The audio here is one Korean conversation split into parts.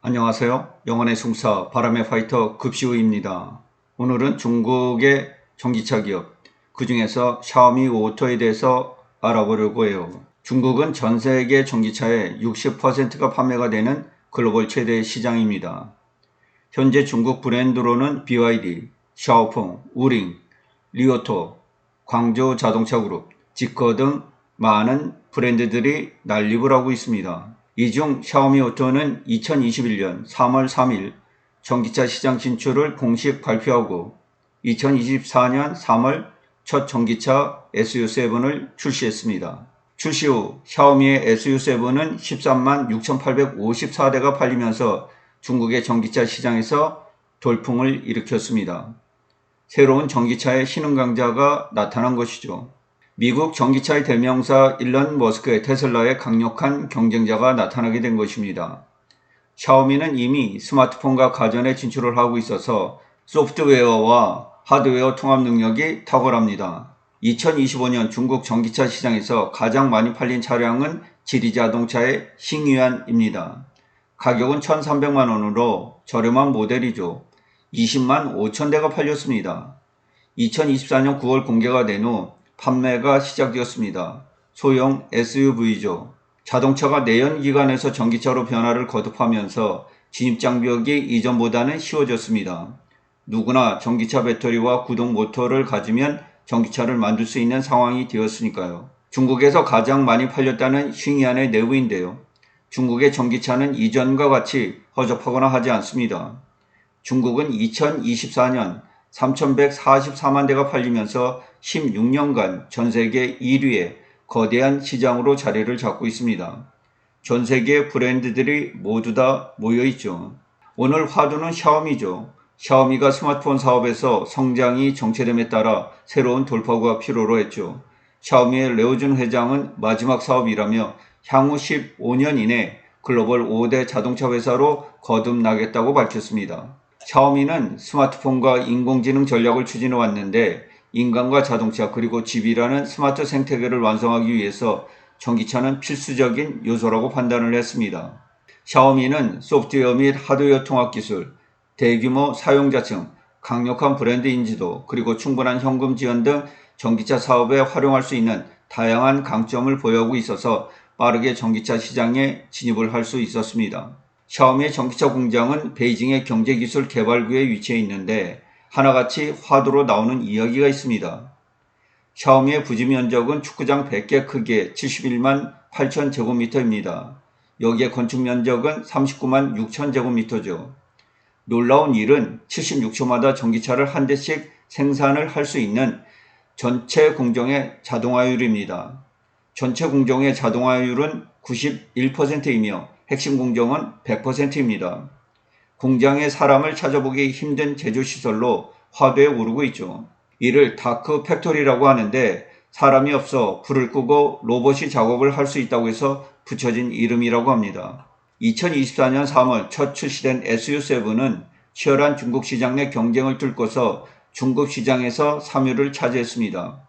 안녕하세요. 영원의 승사 바람의 파이터 급시우입니다. 오늘은 중국의 전기차 기업, 그 중에서 샤오미 오토에 대해서 알아보려고 해요. 중국은 전 세계 전기차의 60%가 판매가 되는 글로벌 최대 시장입니다. 현재 중국 브랜드로는 BYD, 샤오펑, 우링, 리오토, 광저우 자동차 그룹, 지커 등 많은 브랜드들이 난립을 하고 있습니다. 이 중 샤오미 오토는 2021년 3월 3일 전기차 시장 진출을 공식 발표하고 2024년 3월 첫 전기차 SU7을 출시했습니다. 출시 후 샤오미의 SU7은 13만 6,854대가 팔리면서 중국의 전기차 시장에서 돌풍을 일으켰습니다. 새로운 전기차의 신흥 강자가 나타난 것이죠. 미국 전기차의 대명사 일론 머스크의 테슬라의 강력한 경쟁자가 나타나게 된 것입니다. 샤오미는 이미 스마트폰과 가전에 진출을 하고 있어서 소프트웨어와 하드웨어 통합 능력이 탁월합니다. 2025년 중국 전기차 시장에서 가장 많이 팔린 차량은 지리자동차의 싱유안입니다. 가격은 1,300만 원으로 저렴한 모델이죠. 20만 5천 대가 팔렸습니다. 2024년 9월 공개가 된 후 판매가 시작되었습니다. 소형 SUV죠. 자동차가 내연기관에서 전기차로 변화를 거듭하면서 진입장벽이 이전보다는 쉬워졌습니다. 누구나 전기차 배터리와 구동 모터를 가지면 전기차를 만들 수 있는 상황이 되었으니까요. 중국에서 가장 많이 팔렸다는 싱이안의 내부인데요. 중국의 전기차는 이전과 같이 허접하거나 하지 않습니다. 중국은 2024년 3,144만 대가 팔리면서 16년간 전 세계 1위의 거대한 시장으로 자리를 잡고 있습니다. 전 세계 브랜드들이 모두 다 모여있죠. 오늘 화두는 샤오미죠. 샤오미가 스마트폰 사업에서 성장이 정체됨에 따라 새로운 돌파구가 필요로 했죠. 샤오미의 레오준 회장은 마지막 사업이라며 향후 15년 이내 글로벌 5대 자동차 회사로 거듭나겠다고 밝혔습니다. 샤오미는 스마트폰과 인공지능 전략을 추진해 왔는데 인간과 자동차 그리고 집이라는 스마트 생태계를 완성하기 위해서 전기차는 필수적인 요소라고 판단을 했습니다. 샤오미는 소프트웨어 및 하드웨어 통합 기술, 대규모 사용자층, 강력한 브랜드 인지도, 그리고 충분한 현금 지원 등 전기차 사업에 활용할 수 있는 다양한 강점을 보유하고 있어서 빠르게 전기차 시장에 진입을 할 수 있었습니다. 샤오미의 전기차 공장은 베이징의 경제기술 개발구에 위치해 있는데 하나같이 화두로 나오는 이야기가 있습니다. 샤오미의 부지 면적은 축구장 100개 크기의 71만 8천 제곱미터입니다. 여기에 건축 면적은 39만 6천 제곱미터죠. 놀라운 일은 76초마다 전기차를 한 대씩 생산을 할 수 있는 전체 공정의 자동화율입니다. 전체 공정의 자동화율은 91%이며 핵심 공정은 100%입니다. 공장에 사람을 찾아보기 힘든 제조시설로 화두에 오르고 있죠. 이를 다크 팩토리라고 하는데 사람이 없어 불을 끄고 로봇이 작업을 할 수 있다고 해서 붙여진 이름이라고 합니다. 2024년 3월 첫 출시된 SU7은 치열한 중국 시장 내 경쟁을 뚫고서 중국 시장에서 3위를 차지했습니다.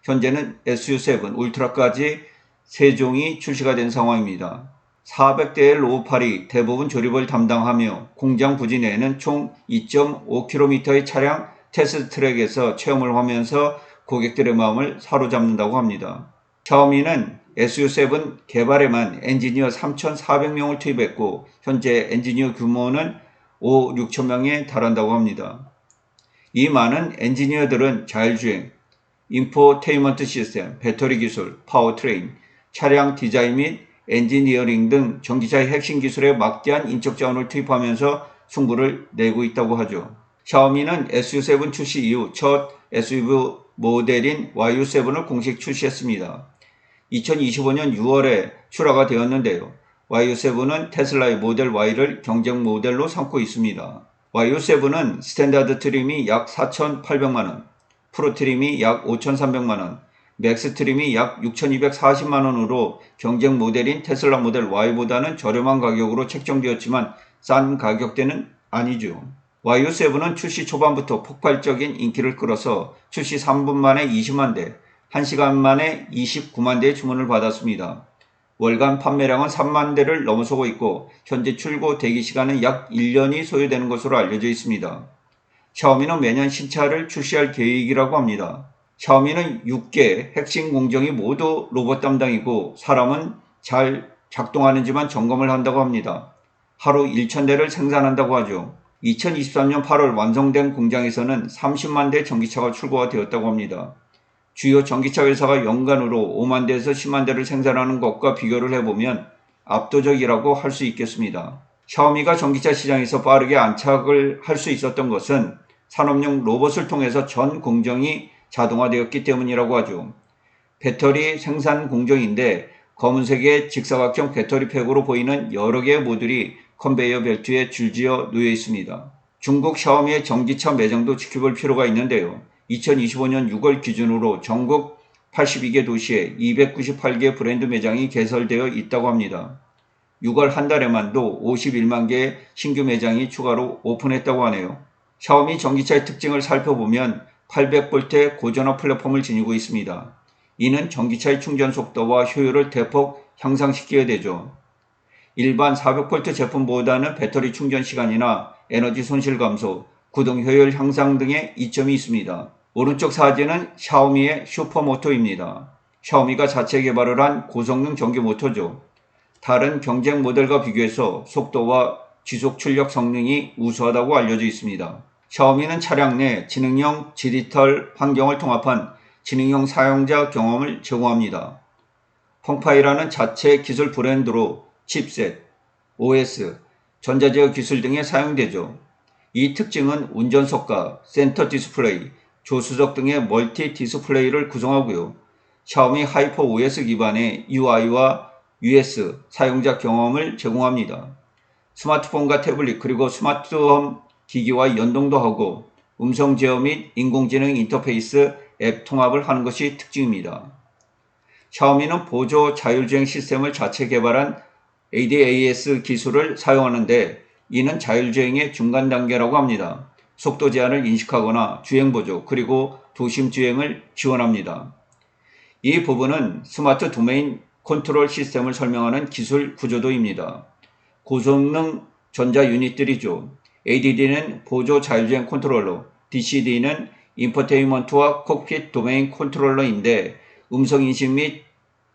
현재는 SU7 울트라까지 3종이 출시가 된 상황입니다. 400대의 로우팔이 대부분 조립을 담당하며 공장 부지 내에는 총 2.5km의 차량 테스트 트랙에서 체험을 하면서 고객들의 마음을 사로잡는다고 합니다. 샤오미는 SU7 개발에만 엔지니어 3,400명을 투입했고 현재 엔지니어 규모는 5, 6천 명에 달한다고 합니다. 이 많은 엔지니어들은 자율주행, 인포테인먼트 시스템, 배터리 기술, 파워트레인, 차량 디자인 및 엔지니어링 등 전기차의 핵심 기술에 막대한 인적 자원을 투입하면서 승부를 내고 있다고 하죠. 샤오미는 SU7 출시 이후 첫 SUV 모델인 YU7을 공식 출시했습니다. 2025년 6월에 출하가 되었는데요. YU7은 테슬라의 모델 Y를 경쟁 모델로 삼고 있습니다. YU7은 스탠다드 트림이 약 4,800만원, 프로 트림이 약 5,300만원, 맥스 트림이 약 6,240만원으로 경쟁 모델인 테슬라 모델 Y보다는 저렴한 가격으로 책정되었지만 싼 가격대는 아니죠. YU7은 출시 초반부터 폭발적인 인기를 끌어서 출시 3분 만에 20만 대, 1시간 만에 29만 대의 주문을 받았습니다. 월간 판매량은 3만 대를 넘어서고 있고 현재 출고 대기 시간은 약 1년이 소요되는 것으로 알려져 있습니다. 샤오미는 매년 신차를 출시할 계획이라고 합니다. 샤오미는 6개 핵심 공정이 모두 로봇 담당이고 사람은 잘 작동하는지만 점검을 한다고 합니다. 하루 1,000대를 생산한다고 하죠. 2023년 8월 완성된 공장에서는 30만 대 전기차가 출고가 되었다고 합니다. 주요 전기차 회사가 연간으로 5만 대에서 10만 대를 생산하는 것과 비교를 해보면 압도적이라고 할 수 있겠습니다. 샤오미가 전기차 시장에서 빠르게 안착을 할 수 있었던 것은 산업용 로봇을 통해서 전 공정이 자동화되었기 때문이라고 하죠. 배터리 생산 공정인데 검은색의 직사각형 배터리 팩으로 보이는 여러 개의 모듈이 컨베이어 벨트에 줄지어 놓여 있습니다. 중국 샤오미의 전기차 매장도 지켜볼 필요가 있는데요. 2025년 6월 기준으로 전국 82개 도시에 298개 브랜드 매장이 개설되어 있다고 합니다. 6월 한 달에만도 51만 개의 신규 매장이 추가로 오픈했다고 하네요. 샤오미 전기차의 특징을 살펴보면 800V의 고전화 플랫폼을 지니고 있습니다. 이는 전기차의 충전 속도와 효율을 대폭 향상시키게 되죠. 일반 400V 제품보다는 배터리 충전 시간이나 에너지 손실 감소, 구동 효율 향상 등의 이점이 있습니다. 오른쪽 사진은 샤오미의 슈퍼모토입니다. 샤오미가 자체 개발을 한 고성능 전기 모터죠. 다른 경쟁 모델과 비교해서 속도와 지속 출력 성능이 우수하다고 알려져 있습니다. 샤오미는 차량 내 지능형 디지털 환경을 통합한 지능형 사용자 경험을 제공합니다. 펑파이라는 자체 기술 브랜드로 칩셋, OS, 전자제어 기술 등에 사용되죠. 이 특징은 운전석과 센터 디스플레이, 조수석 등의 멀티 디스플레이를 구성하고요. 샤오미 하이퍼 OS 기반의 UI와 US 사용자 경험을 제공합니다. 스마트폰과 태블릿 그리고 스마트홈 기기와 연동도 하고 음성 제어 및 인공지능 인터페이스 앱 통합을 하는 것이 특징입니다. 샤오미는 보조 자율주행 시스템을 자체 개발한 ADAS 기술을 사용하는데 이는 자율주행의 중간 단계라고 합니다. 속도 제한을 인식하거나 주행 보조 그리고 도심 주행을 지원합니다. 이 부분은 스마트 도메인 컨트롤 시스템을 설명하는 기술 구조도입니다. 고성능 전자 유닛들이죠. ADD는 보조 자율주행 컨트롤러, DCD는 인포테인먼트와 콕핏 도메인 컨트롤러인데 음성 인식 및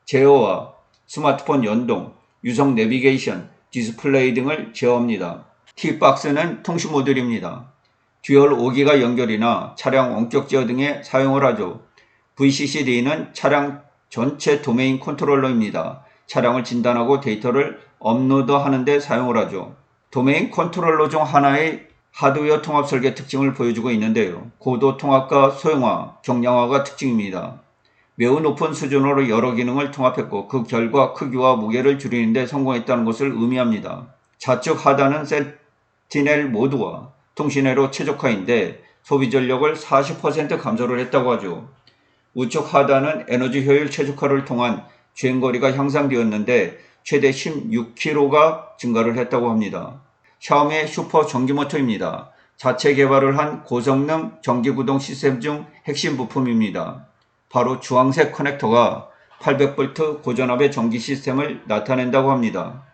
제어와 스마트폰 연동, 유성 내비게이션, 디스플레이 등을 제어합니다. T박스는 통신 모듈입니다. 듀얼 5기가 연결이나 차량 원격 제어 등에 사용을 하죠. VCCD는 차량 전체 도메인 컨트롤러입니다. 차량을 진단하고 데이터를 업로드하는 데 사용을 하죠. 도메인 컨트롤러 중 하나의 하드웨어 통합 설계 특징을 보여주고 있는데요. 고도 통합과 소형화, 경량화가 특징입니다. 매우 높은 수준으로 여러 기능을 통합했고 그 결과 크기와 무게를 줄이는 데 성공했다는 것을 의미합니다. 좌측 하단은 센티넬 모드와 통신회로 최적화인데 소비 전력을 40% 감소를 했다고 하죠. 우측 하단은 에너지 효율 최적화를 통한 주행거리가 향상되었는데 최대 16km가 증가를 했다고 합니다. 샤오미의 슈퍼 전기모터입니다. 자체 개발을 한 고성능 전기구동 시스템 중 핵심 부품입니다. 바로 주황색 커넥터가 800V 고전압의 전기 시스템을 나타낸다고 합니다.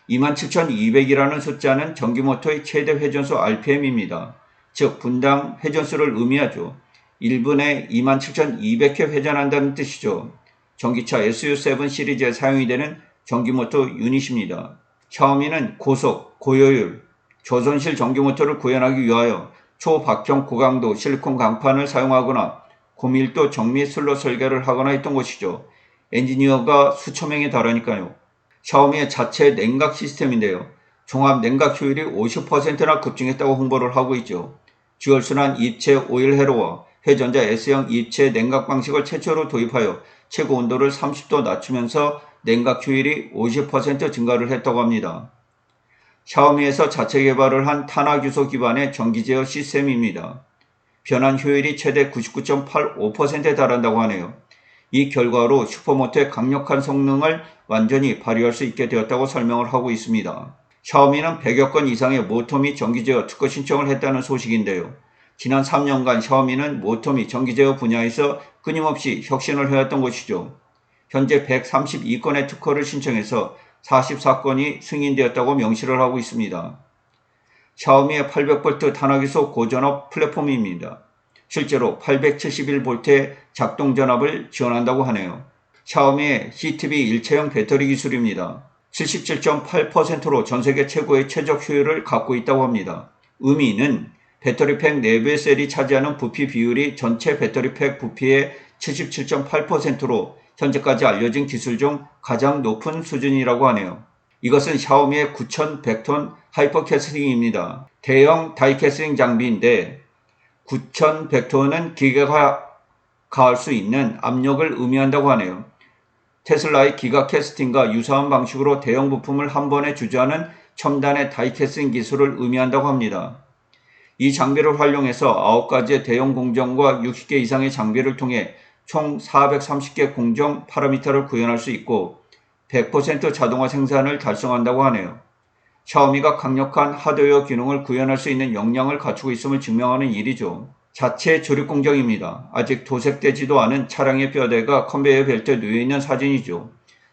27,200이라는 숫자는 전기모터의 최대 회전수 RPM입니다. 즉 분당 회전수를 의미하죠. 1분에 27,200회 회전한다는 뜻이죠. 전기차 SU7 시리즈에 사용이 되는 전기모터 유닛입니다. 샤오미는 고속, 고효율, 조선실 전기모터를 구현하기 위하여 초박형 고강도 실리콘 강판을 사용하거나 고밀도 정밀 슬롯 설계를 하거나 했던 것이죠. 엔지니어가 수천 명에 달하니까요. 샤오미의 자체 냉각 시스템인데요. 종합 냉각 효율이 50%나 급증했다고 홍보를 하고 있죠. 듀얼순환 입체 오일 회로와 회전자 S형 입체 냉각 방식을 최초로 도입하여 최고 온도를 30도 낮추면서 냉각 효율이 50% 증가를 했다고 합니다. 샤오미에서 자체 개발을 한 탄화규소 기반의 전기 제어 시스템입니다. 변환 효율이 최대 99.85%에 달한다고 하네요. 이 결과로 슈퍼모터의 강력한 성능을 완전히 발휘할 수 있게 되었다고 설명을 하고 있습니다. 샤오미는 100여 건 이상의 모터 및 전기 제어 특허 신청을 했다는 소식인데요. 지난 3년간 샤오미는 모터 및 전기 제어 분야에서 끊임없이 혁신을 해왔던 것이죠. 현재 132건의 특허를 신청해서 44건이 승인되었다고 명시를 하고 있습니다. 샤오미의 800V 탄화기소 고전압 플랫폼입니다. 실제로 871V의 작동 전압을 지원한다고 하네요. 샤오미의 CTB 일체형 배터리 기술입니다. 77.8%로 전세계 최고의 최적 효율을 갖고 있다고 합니다. 의미는 배터리팩 내부의 셀이 차지하는 부피 비율이 전체 배터리팩 부피의 77.8%로 현재까지 알려진 기술 중 가장 높은 수준이라고 하네요. 이것은 샤오미의 9100톤 하이퍼캐스팅입니다. 대형 다이캐스팅 장비인데 9100톤은 기계가 가할 수 있는 압력을 의미한다고 하네요. 테슬라의 기가 캐스팅과 유사한 방식으로 대형 부품을 한 번에 주저하는 첨단의 다이캐스팅 기술을 의미한다고 합니다. 이 장비를 활용해서 9가지의 대형 공정과 60개 이상의 장비를 통해 총 430개 공정 파라미터를 구현할 수 있고 100% 자동화 생산을 달성한다고 하네요. 샤오미가 강력한 하드웨어 기능을 구현할 수 있는 역량을 갖추고 있음을 증명하는 일이죠. 자체 조립 공정입니다. 아직 도색되지도 않은 차량의 뼈대가 컨베이어 벨트에 놓여있는 사진이죠.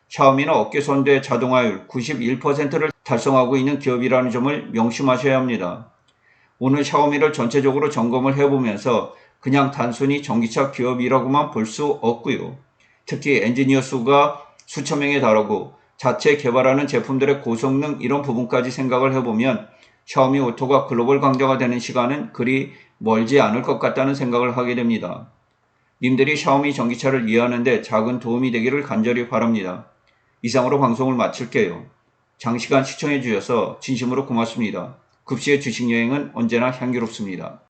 샤오미는 어깨 선대 자동화율 91%를 달성하고 있는 기업이라는 점을 명심하셔야 합니다. 오늘 샤오미를 전체적으로 점검을 해보면서 그냥 단순히 전기차 기업이라고만 볼 수 없고요. 특히 엔지니어 수가 수천 명에 달하고 자체 개발하는 제품들의 고성능 이런 부분까지 생각을 해보면 샤오미 오토가 글로벌 강자가 되는 시간은 그리 멀지 않을 것 같다는 생각을 하게 됩니다. 님들이 샤오미 전기차를 이해하는 데 작은 도움이 되기를 간절히 바랍니다. 이상으로 방송을 마칠게요. 장시간 시청해 주셔서 진심으로 고맙습니다. 급시의 주식여행은 언제나 향기롭습니다.